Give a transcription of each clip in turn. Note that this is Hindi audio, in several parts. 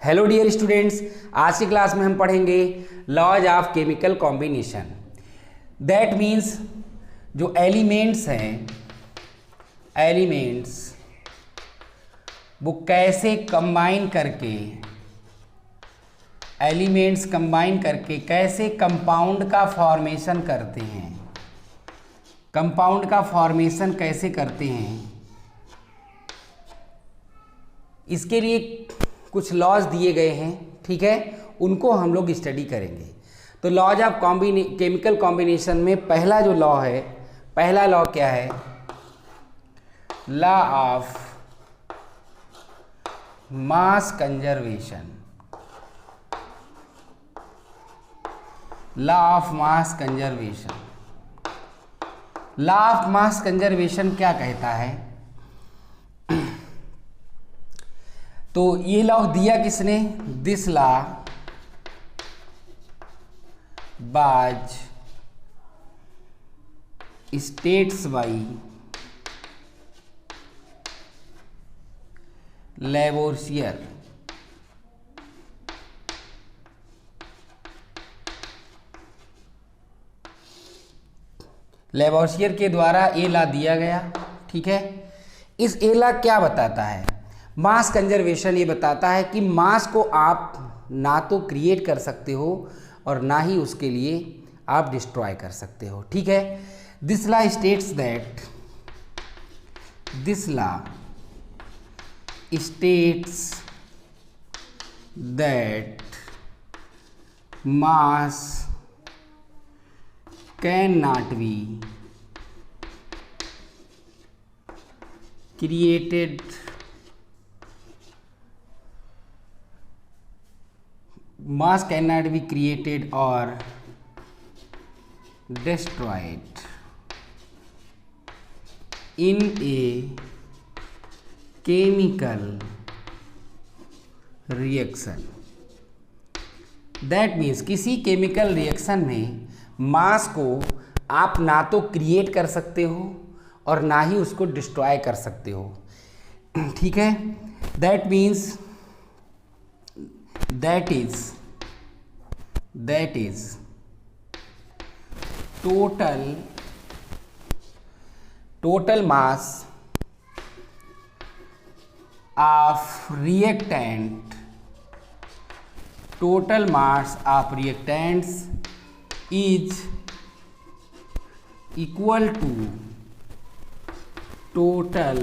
हेलो डियर स्टूडेंट्स, आज की क्लास में हम पढ़ेंगे laws of chemical combination. That means जो एलिमेंट्स हैं, एलिमेंट्स वो कैसे कंबाइन करके, एलिमेंट्स कंबाइन करके कैसे कंपाउंड का फॉर्मेशन करते हैं, कंपाउंड का फॉर्मेशन कैसे करते हैं, इसके लिए कुछ लॉज दिए गए हैं। ठीक है, उनको हम लोग स्टडी करेंगे। तो लॉज ऑफ केमिकल कॉम्बिनेशन में पहला जो लॉ है, पहला लॉ क्या है? Law of mass conservation. Law of mass conservation. Law of mass conservation क्या कहता है? तो ये लॉ दिया किसने? This law was states by Lavoisier. Lavoisier के द्वारा ये लॉ दिया गया। ठीक है, इस ये लॉ क्या बताता है? मास कंजर्वेशन ये बताता है कि मास को आप ना तो क्रिएट कर सकते हो और ना ही उसके लिए आप डिस्ट्रॉय कर सकते हो। ठीक है, this law states that, this law states that mass can not be created mass cannot be created or destroyed in a chemical reaction। That means किसी केमिकल रिएक्शन में मास को आप ना तो क्रिएट कर सकते हो और ना ही उसको डिस्ट्रॉय कर सकते हो। ठीक है, that means that is total mass of reactant, total mass of reactants is equal to total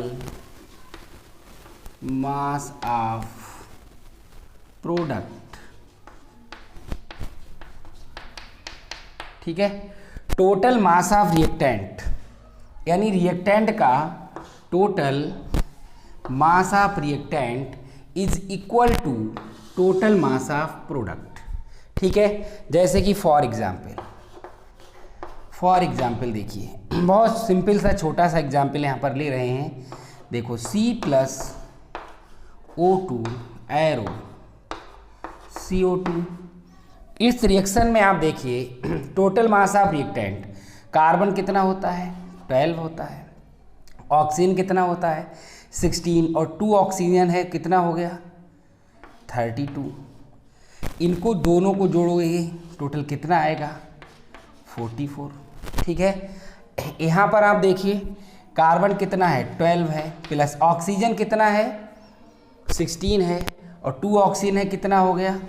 mass of product. ठीक है, टोटल मास ऑफ रिएक्टेंट यानी रिएक्टेंट का total mass of reactant is equal to total mass of product. ठीक है, जैसे कि फॉर एग्जाम्पल देखिए, बहुत सिंपल सा छोटा सा एग्जाम्पल यहाँ पर ले रहे हैं। देखो C+O2 एरो CO2। इस रिएक्शन में आप देखिए total mass of reactant, carbon कितना होता है? 12 होता है। ऑक्सीजन कितना होता है? 16, और 2 ऑक्सीजन है, कितना हो गया? 32। इनको दोनों को जोड़ोगे टोटल कितना आएगा? 44। ठीक है, यहाँ पर आप देखिए कार्बन कितना है? 12 है, प्लस ऑक्सीजन कितना है? 16 है, और 2 ऑक्सीजन है, कितना हो गया?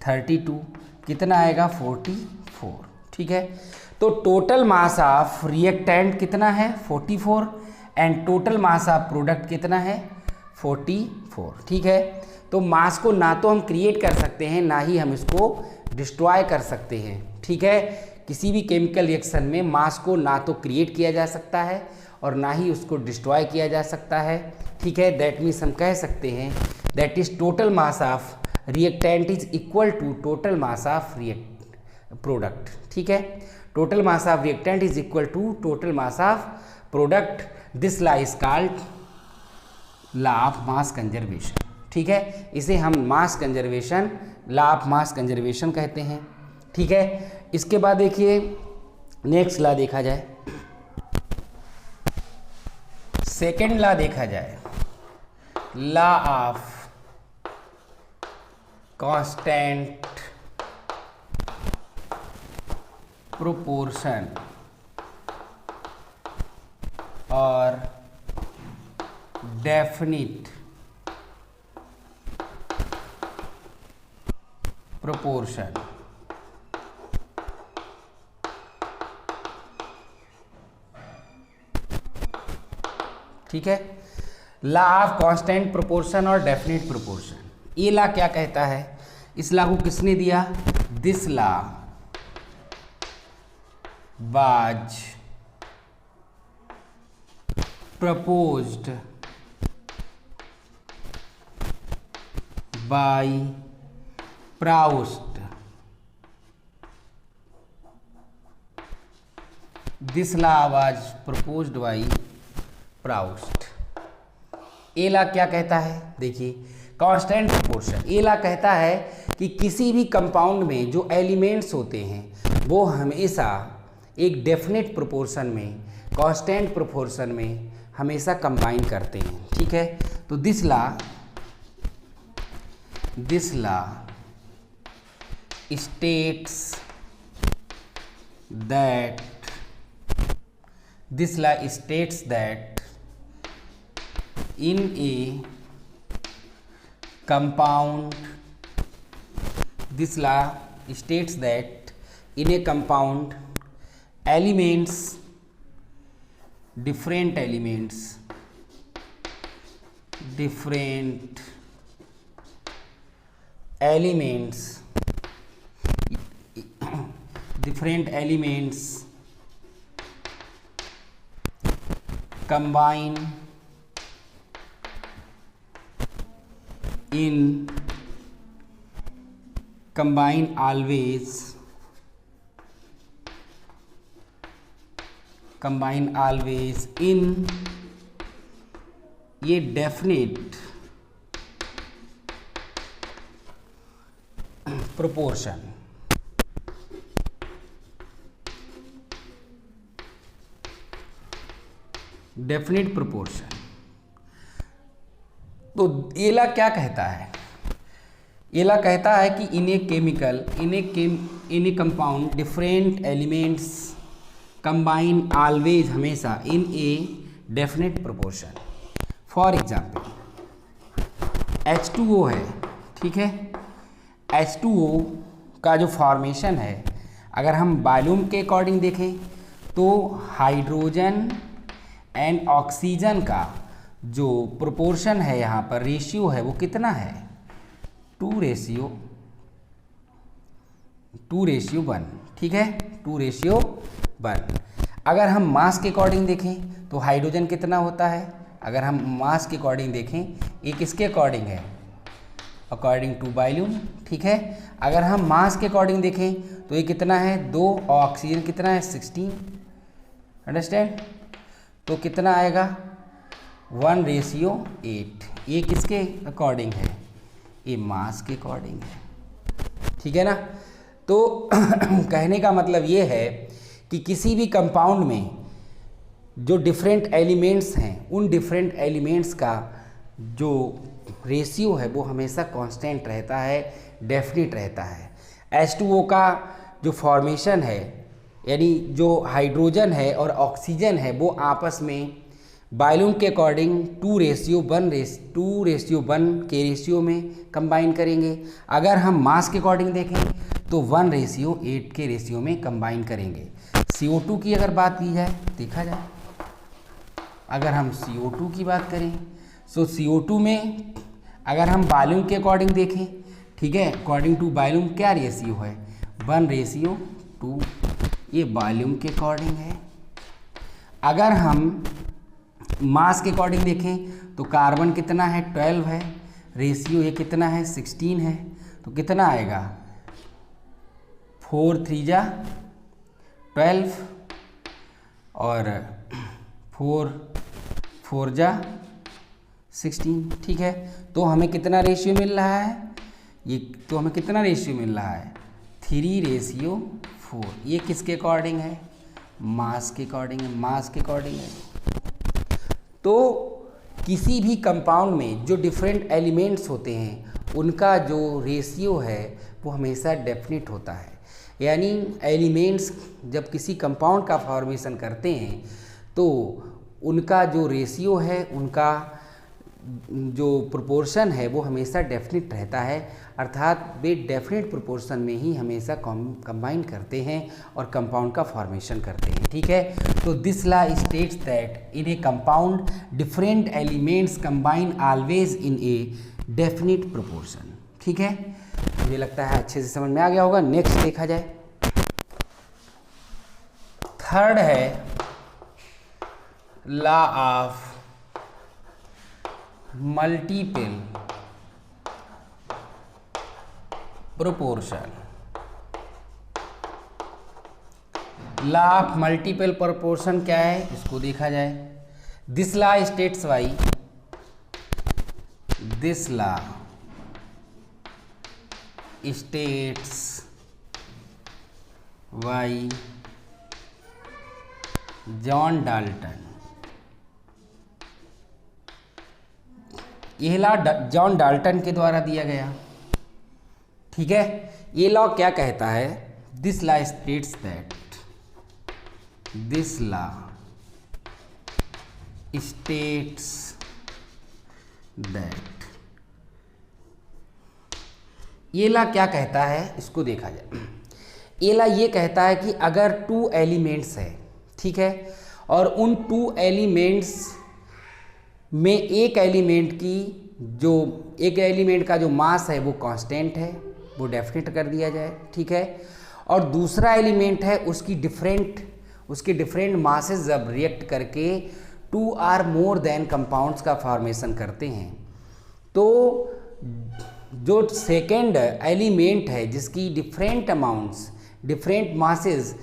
32। कितना आएगा? 44। ठीक है, तो टोटल मास ऑफ रिएक्टेंट कितना है? 44, and total mass of product कितना है? 44। ठीक है, तो मास को ना तो हम क्रिएट कर सकते हैं, ना ही हम इसको डिस्ट्रॉय कर सकते हैं। ठीक है, किसी भी केमिकल रिएक्शन में मास को ना तो क्रिएट किया जा सकता है और ना ही उसको डिस्ट्रॉय किया जा सकता है। ठीक है, दैट मीन्स हम कह सकते हैं that is total mass of reactant is equal to total mass of product. ठीक है, total mass of reactant is equal to total mass of product. This law is called law of mass conservation. ठीक है, इसे हम mass conservation, law of mass conservation कहते हैं। ठीक है, इसके बाद देखिए नेक्स्ट लॉ देखा जाए, सेकेंड लॉ देखा जाए, लॉ ऑफ कांस्टेंट प्रोपोर्शन और डेफिनिट प्रोपोर्शन। ठीक है, लॉ ऑफ कांस्टेंट प्रोपोर्शन और डेफिनिट प्रोपोर्शन। ये लॉ क्या कहता है, इस लॉ को किसने दिया? This law was proposed by Proust। This law was proposed by Proust। ये लॉ क्या कहता है? देखिए, कांस्टेंट प्रोपोर्शन। ये लॉ कहता है कि किसी भी कंपाउंड में जो एलिमेंट्स होते हैं वो हमेशा एक डेफिनेट प्रोपोर्शन में, कांस्टेंट प्रोपोर्शन में हमेशा कंबाइन करते हैं। ठीक है, तो this law states that in a compound, this law states that in a compound different elements combine always in ये डेफिनेट प्रोपोर्शन। Definite proportion. तो ये लॉ क्या कहता है? ये लॉ कहता है कि in a compound different elements combine always, हमेशा, in a definite proportion. For example H2O है। ठीक है, H2O का जो फॉर्मेशन है, अगर हम वॉल्यूम के अकॉर्डिंग देखें तो हाइड्रोजन एंड ऑक्सीजन का जो प्रोपोर्शन है, यहाँ पर रेशियो है, वो कितना है? 2:1। ठीक है, 2:1। अगर हम मास के अकॉर्डिंग देखें तो हाइड्रोजन कितना होता है? अगर हम मास के अकॉर्डिंग देखें, ये किसके अकॉर्डिंग है? According to volume. ठीक है, अगर हम मास के अकॉर्डिंग देखें तो ये कितना है? 2, ऑक्सीजन कितना है? 16। अंडरस्टैंड? तो कितना आएगा? 1:8। ये किसके अकॉर्डिंग है? ये मास के अकॉर्डिंग है। ठीक है ना? तो कहने का मतलब ये है कि किसी भी कंपाउंड में जो डिफरेंट एलिमेंट्स हैं, उन डिफरेंट एलिमेंट्स का जो रेशियो है वो हमेशा कांस्टेंट रहता है, डेफिनिट रहता है। H2O का जो फॉर्मेशन है, यानी जो हाइड्रोजन है और ऑक्सीजन है, वो आपस में वॉल्यूम के अकॉर्डिंग 2:1 के रेशियो में कंबाइन करेंगे। अगर हम मास के अकॉर्डिंग देखें तो 1:8 के रेशियो में कंबाइन करेंगे। CO2 की अगर बात की जाए, देखा जाए, अगर हम CO2 की बात करें तो CO2 में अगर हम वॉल्यूम के अकॉर्डिंग देखें, ठीक है, अकॉर्डिंग टू वॉल्यूम क्या रेशियो है? 1:2। ये वॉल्यूम के अकॉर्डिंग है। अगर हम मास के अकॉर्डिंग देखें तो कार्बन कितना है? 12 है। रेशियो ये कितना है? 16 है। तो कितना आएगा? 4 3 जा 12 और 4 4 जा 16। ठीक है, तो हमें कितना रेशियो मिल रहा है? ये तो हमें कितना रेशियो मिल रहा है? 3:4। ये किसके अकॉर्डिंग है? मास के अकॉर्डिंग है। मास के अकॉर्डिंग है। तो किसी भी कंपाउंड में जो डिफरेंट एलिमेंट्स होते हैं उनका जो रेशियो है वो हमेशा डेफिनिट होता है। यानी एलिमेंट्स जब किसी कंपाउंड का फॉर्मेशन करते हैं तो उनका जो रेशियो है, उनका जो प्रोपोर्शन है वो हमेशा डेफिनिट रहता है, अर्थात वे डेफिनिट प्रोपोर्शन में ही हमेशा कंबाइन करते हैं और कंपाउंड का फॉर्मेशन करते हैं। ठीक है, तो this law states that in a compound different elements combine always in A definite proportion. ठीक है, मुझे लगता है अच्छे से समझ में आ गया होगा। नेक्स्ट देखा जाए, थर्ड है law of multiple proportion. Law of multiple proportion क्या है इसको देखा जाए। This law states by, this law states by John Dalton. यह लॉ जॉन डाल्टन के द्वारा दिया गया। ठीक है, ये लॉ क्या कहता है, this law states that, this law states that, ये लॉ क्या कहता है इसको देखा जाए। ये लॉ ये कहता है कि अगर टू एलिमेंट्स है, ठीक है, और उन टू एलिमेंट्स में एक एलिमेंट का जो मास है वो कांस्टेंट है, वो डेफिनेट कर दिया जाए। ठीक है, और दूसरा एलिमेंट है उसके डिफरेंट मासेस जब रिएक्ट करके two or more than compounds का फॉर्मेशन करते हैं, तो जो सेकेंड एलिमेंट है जिसकी डिफरेंट मासेस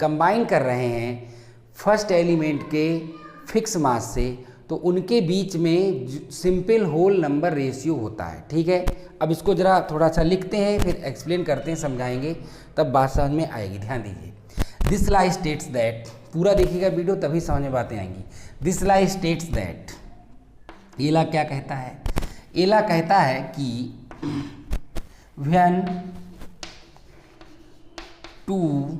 कंबाइन कर रहे हैं फर्स्ट एलिमेंट के फिक्स मास से, तो उनके बीच में सिंपल होल नंबर रेशियो होता है। ठीक है, अब इसको जरा थोड़ा सा लिखते हैं, फिर एक्सप्लेन करते हैं, समझाएंगे, तब बात समझ में आएगी। ध्यान दीजिए, दिस लॉ स्टेट्स दैट, पूरा देखिएगा वीडियो तभी समझ में बातें आएंगी। दिस लॉ स्टेट्स दैट, ये लॉ क्या कहता है, ये लॉ कहता है कि when two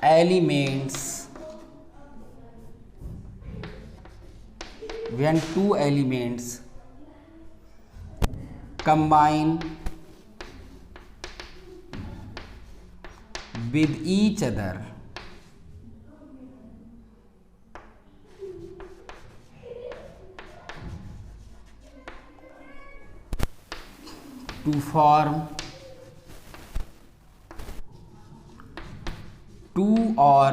elements combine with each other to form two or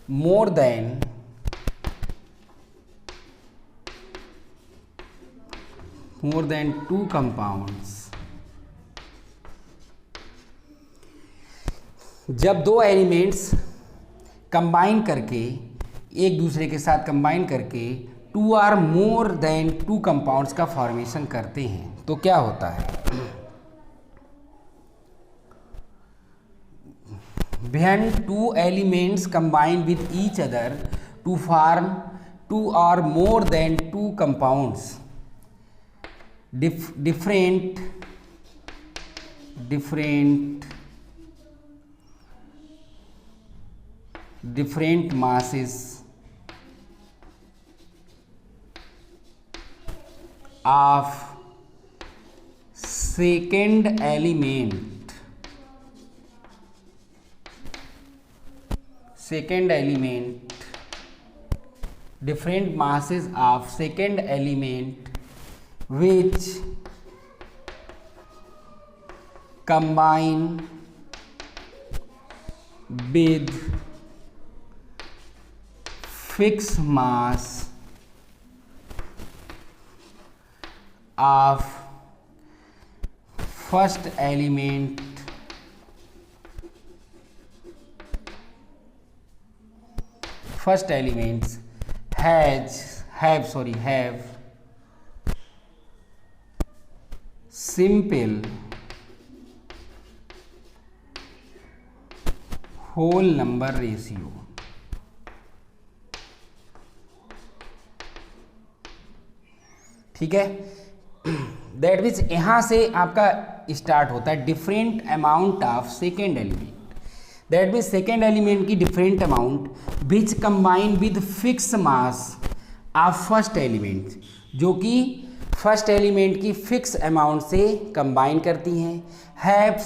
more than two compounds। जब दो एलिमेंट्स कंबाइन करके एक दूसरे के साथ कंबाइन करके two or more than two compounds का फॉर्मेशन करते हैं, तो क्या होता है, when two elements combine with each other to form two or more than two compounds, different masses of second element different masses of second element which combine with fixed mass of first element have simple whole number ratio। ठीक है। दैट मीन्स यहाँ से आपका स्टार्ट होता है different amount of second element. That means second element की different amount which combine with fix mass of first element, जो कि फर्स्ट एलिमेंट की फिक्स अमाउंट से कंबाइन करती हैं। Have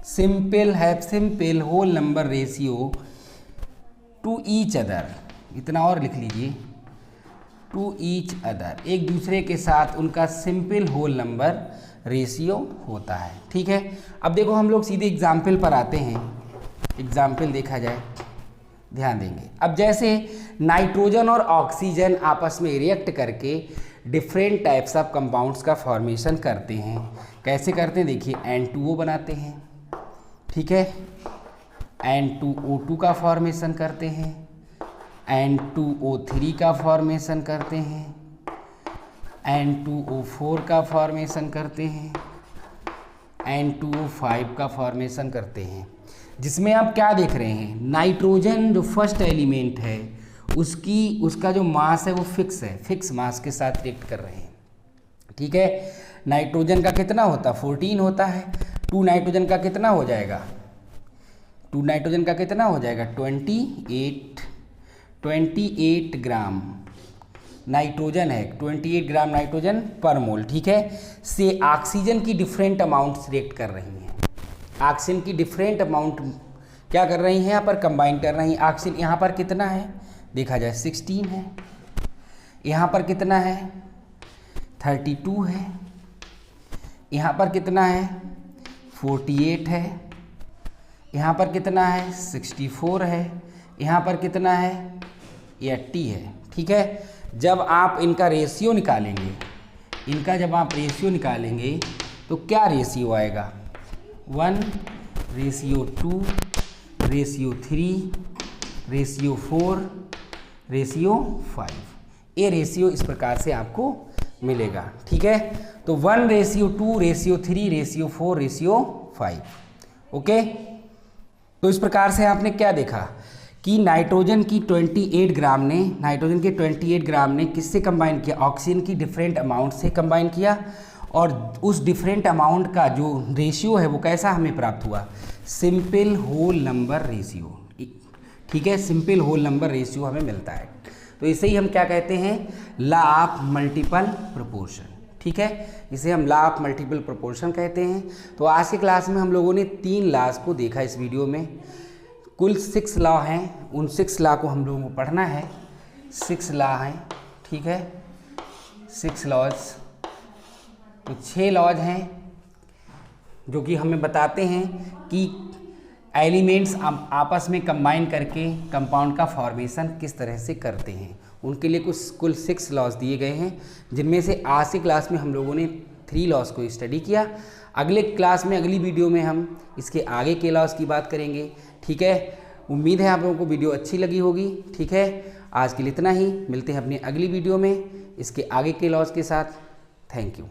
simple whole number ratio to each other, इतना और लिख लीजिए, टू ईच अदर, एक दूसरे के साथ उनका सिंपल होल नंबर रेशियो होता है। ठीक है, अब देखो हम लोग सीधे एग्जाम्पल पर आते हैं। एग्जाम्पल देखा जाए, ध्यान देंगे। अब जैसे नाइट्रोजन और ऑक्सीजन आपस में रिएक्ट करके डिफरेंट टाइप्स ऑफ कंपाउंड्स का फॉर्मेशन करते हैं। कैसे करते हैं देखिए, N2O बनाते हैं, ठीक है, N2O2 का फॉर्मेशन करते हैं, N2O3 का फॉर्मेशन करते हैं, N2O4 का फॉर्मेशन करते हैं, N2O5 का फॉर्मेशन करते हैं। जिसमें आप क्या देख रहे हैं, नाइट्रोजन जो फर्स्ट एलिमेंट है उसका जो मास है वो फिक्स है, फिक्स मास के साथ रिएक्ट कर रहे हैं। ठीक है, नाइट्रोजन का कितना होता है, 14 होता है। 2 नाइट्रोजन का कितना हो जाएगा, 2 नाइट्रोजन का कितना हो जाएगा, 28 ग्राम नाइट्रोजन है, 28 ग्राम नाइट्रोजन पर मोल। ठीक है, से ऑक्सीजन की डिफरेंट अमाउंट्स रिएक्ट कर रही हैं। ऑक्सीजन की डिफरेंट अमाउंट क्या कर रही हैं, यहाँ पर कंबाइन कर रही हैं। ऑक्सीजन यहाँ पर कितना है देखा जाए, 16 है, यहाँ पर कितना है 32 है, यहाँ पर कितना है 48 है, यहाँ पर कितना है 64 है, यहाँ पर कितना है 80 है। ठीक है, जब आप इनका रेशियो निकालेंगे, जब आप रेशियो निकालेंगे तो क्या रेशियो आएगा, 1:2, 3:4, 5। ये रेशियो इस प्रकार से आपको मिलेगा। ठीक है, तो 1:2, 3:4, 5। ओके, तो इस प्रकार से आपने क्या देखा कि नाइट्रोजन की 28 ग्राम ने किससे कंबाइन किया, ऑक्सीजन की डिफरेंट अमाउंट से कंबाइन किया, और उस डिफरेंट अमाउंट का जो रेशियो है वो कैसा हमें प्राप्त हुआ, सिंपल होल नंबर रेशियो। ठीक है, सिंपल होल नंबर रेशियो हमें मिलता है। तो इसे ही हम क्या कहते हैं, लॉ ऑफ मल्टीपल प्रोपोर्शन। ठीक है, इसे हम लॉ ऑफ मल्टीपल प्रोपोर्शन कहते हैं। तो आज की क्लास में हम लोगों ने 3 लॉज को देखा इस वीडियो में। कुल 6 लॉ हैं, उन 6 लॉ को हम लोगों को पढ़ना है। 6 लॉ हैं, ठीक है, 6 लॉज। तो 6 लॉज हैं जो कि हमें बताते हैं कि एलिमेंट्स आपस में कंबाइन करके कंपाउंड का फॉर्मेशन किस तरह से करते हैं। उनके लिए कुल 6 लॉज दिए गए हैं, जिनमें से आज की क्लास में हम लोगों ने 3 लॉज को स्टडी किया। अगले क्लास में, अगली वीडियो में हम इसके आगे के लॉज की बात करेंगे। ठीक है, उम्मीद है आप लोगों को वीडियो अच्छी लगी होगी। ठीक है, आज के लिए इतना ही, मिलते हैं अपनी अगली वीडियो में इसके आगे के लॉज के साथ। Thank you.